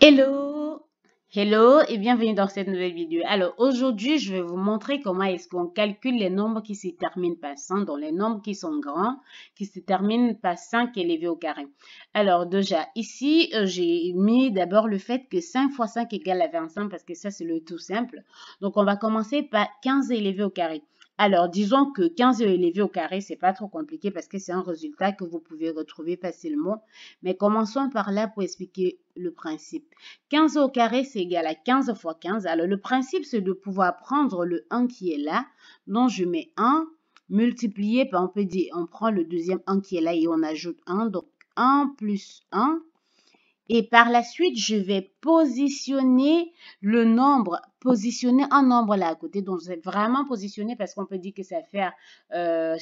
Hello, hello et bienvenue dans cette nouvelle vidéo. Alors aujourd'hui, je vais vous montrer comment est-ce qu'on calcule les nombres qui se terminent par 100, donc les nombres qui sont grands, qui se terminent par 5 élevés au carré. Alors déjà, ici, j'ai mis d'abord le fait que 5 fois 5 égale à 25 parce que ça, c'est le tout simple. Donc on va commencer par 15 élevé au carré. Alors, disons que 15 élevé au carré, c'est pas trop compliqué parce que c'est un résultat que vous pouvez retrouver facilement. Mais commençons par là pour expliquer le principe. 15 au carré, c'est égal à 15 fois 15. Alors, le principe, c'est de pouvoir prendre le 1 qui est là, dont je mets 1, multiplié par, on peut dire, on prend le deuxième 1 qui est là et on ajoute 1. Donc, 1 plus 1. Et par la suite, je vais positionner le nombre, positionner un nombre là à côté. Donc, c'est vraiment positionner parce qu'on peut dire que ça va faire ça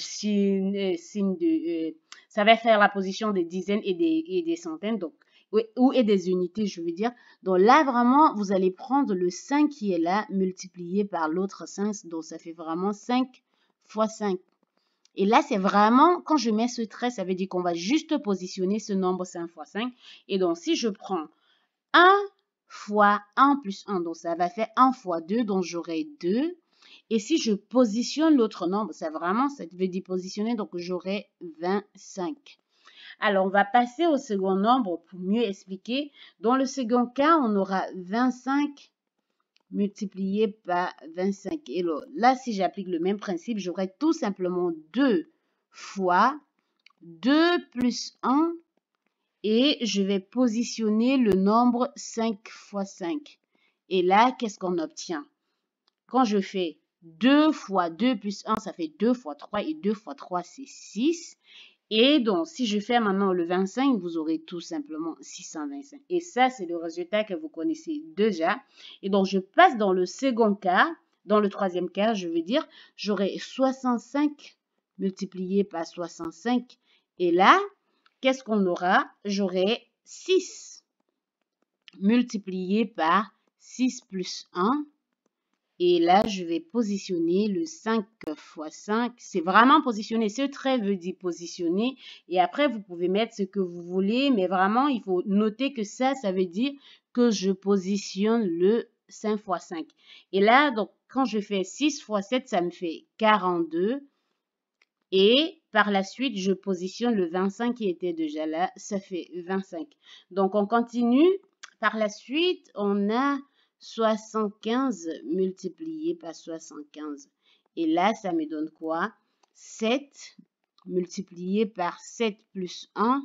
va faire la position des dizaines et des centaines. Donc, et des unités, je veux dire. Donc là, vraiment, vous allez prendre le 5 qui est là, multiplié par l'autre 5. Donc, ça fait vraiment 5 fois 5. Et là, c'est vraiment, quand je mets ce trait, ça veut dire qu'on va juste positionner ce nombre 5 fois 5. Et donc, si je prends 1 fois 1 plus 1, donc ça va faire 1 fois 2, donc j'aurai 2. Et si je positionne l'autre nombre, ça veut dire positionner, donc j'aurai 25. Alors, on va passer au second nombre pour mieux expliquer. Dans le second cas, on aura 25 multiplié par 25. Et là, si j'applique le même principe, j'aurai tout simplement 2 fois 2 plus 1 et je vais positionner le nombre 5 fois 5. Et là, qu'est-ce qu'on obtient? Quand je fais 2 fois 2 plus 1, ça fait 2 fois 3 et 2 fois 3, c'est 6. Et donc, si je fais maintenant le 25, vous aurez tout simplement 625. Et ça, c'est le résultat que vous connaissez déjà. Et donc, je passe dans le second cas. Dans le troisième cas, je veux dire, j'aurai 65 multiplié par 65. Et là, qu'est-ce qu'on aura? J'aurai 6 multiplié par 6 plus 1. Et là, je vais positionner le 5 fois 5. C'est vraiment positionner. Ce trait veut dire positionner. Et après, vous pouvez mettre ce que vous voulez. Mais vraiment, il faut noter que ça veut dire que je positionne le 5 fois 5. Et là, donc, quand je fais 6 fois 7, ça me fait 42. Et par la suite, je positionne le 25 qui était déjà là. Ça fait 25. Donc, on continue. Par la suite, on a 75 multiplié par 75. Et là, ça me donne quoi? 7 multiplié par 7 plus 1.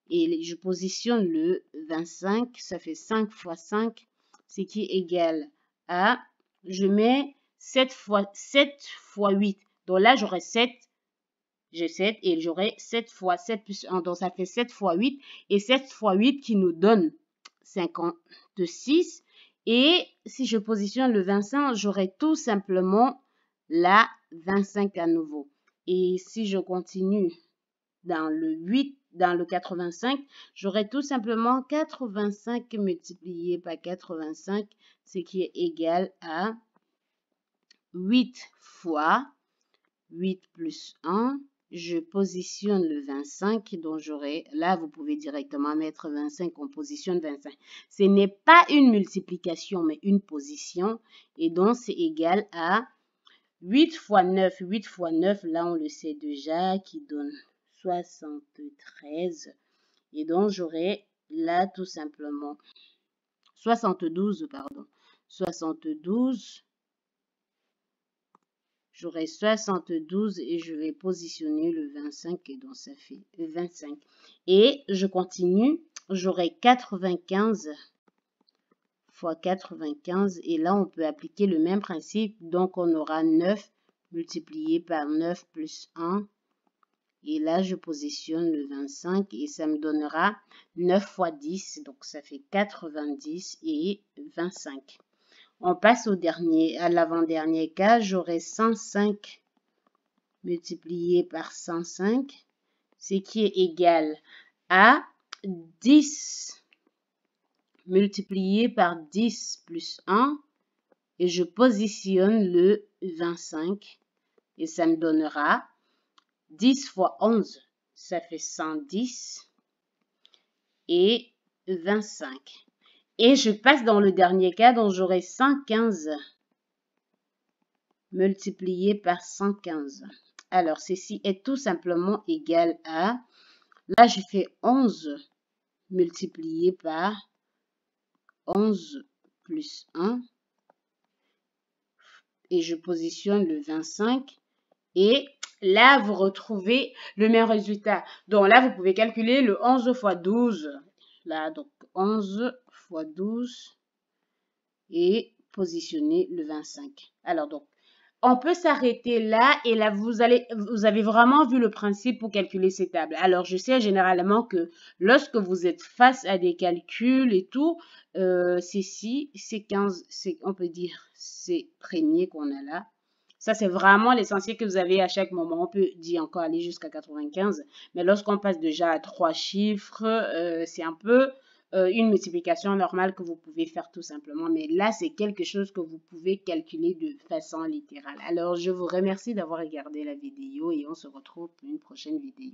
Et je positionne le 25. Ça fait 5 fois 5, ce qui est égal à... Je mets 7 fois 8. Donc là, j'aurai 7. J'ai 7 et j'aurai 7 fois 7 plus 1. Donc, ça fait 7 fois 8. Et 7 fois 8 qui nous donne 56. Et si je positionne le 25, j'aurai tout simplement la 25 à nouveau. Et si je continue dans le 8, dans le 85, j'aurai tout simplement 85 multiplié par 85, ce qui est égal à 8 fois 8 plus 1. Je positionne le 25, donc j'aurai, là vous pouvez directement mettre 25, on positionne 25. Ce n'est pas une multiplication, mais une position, et donc c'est égal à 8 fois 9, 8 fois 9, là on le sait déjà, qui donne 73, et donc j'aurai là tout simplement 72, pardon, 72. J'aurai 72 et je vais positionner le 25 et donc ça fait 25. Et je continue, j'aurai 95 fois 95 et là on peut appliquer le même principe. Donc on aura 9 multiplié par 9 plus 1. Et là je positionne le 25 et ça me donnera 9 fois 10. Donc ça fait 90 et 25. On passe à l'avant-dernier cas, j'aurai 105 multiplié par 105, ce qui est égal à 10 multiplié par 10 plus 1, et je positionne le 25, et ça me donnera 10 fois 11, ça fait 110, et 25. Et je passe dans le dernier cas, donc j'aurai 115 multiplié par 115. Alors, ceci est tout simplement égal à, là, je fais 11 multiplié par 11 plus 1. Et je positionne le 25. Et là, vous retrouvez le même résultat. Donc là, vous pouvez calculer le 11 fois 12. Là, donc 11 fois 12 et positionner le 25. Alors donc, on peut s'arrêter là et là, vous avez vraiment vu le principe pour calculer ces tables. Alors, je sais généralement que lorsque vous êtes face à des calculs et tout, c'est 15, on peut dire, c'est premier qu'on a là. Ça, c'est vraiment l'essentiel que vous avez à chaque moment. On peut dire encore aller jusqu'à 95. Mais lorsqu'on passe déjà à 3 chiffres, c'est un peu une multiplication normale que vous pouvez faire tout simplement. Mais là, c'est quelque chose que vous pouvez calculer de façon littérale. Alors, je vous remercie d'avoir regardé la vidéo et on se retrouve pour une prochaine vidéo.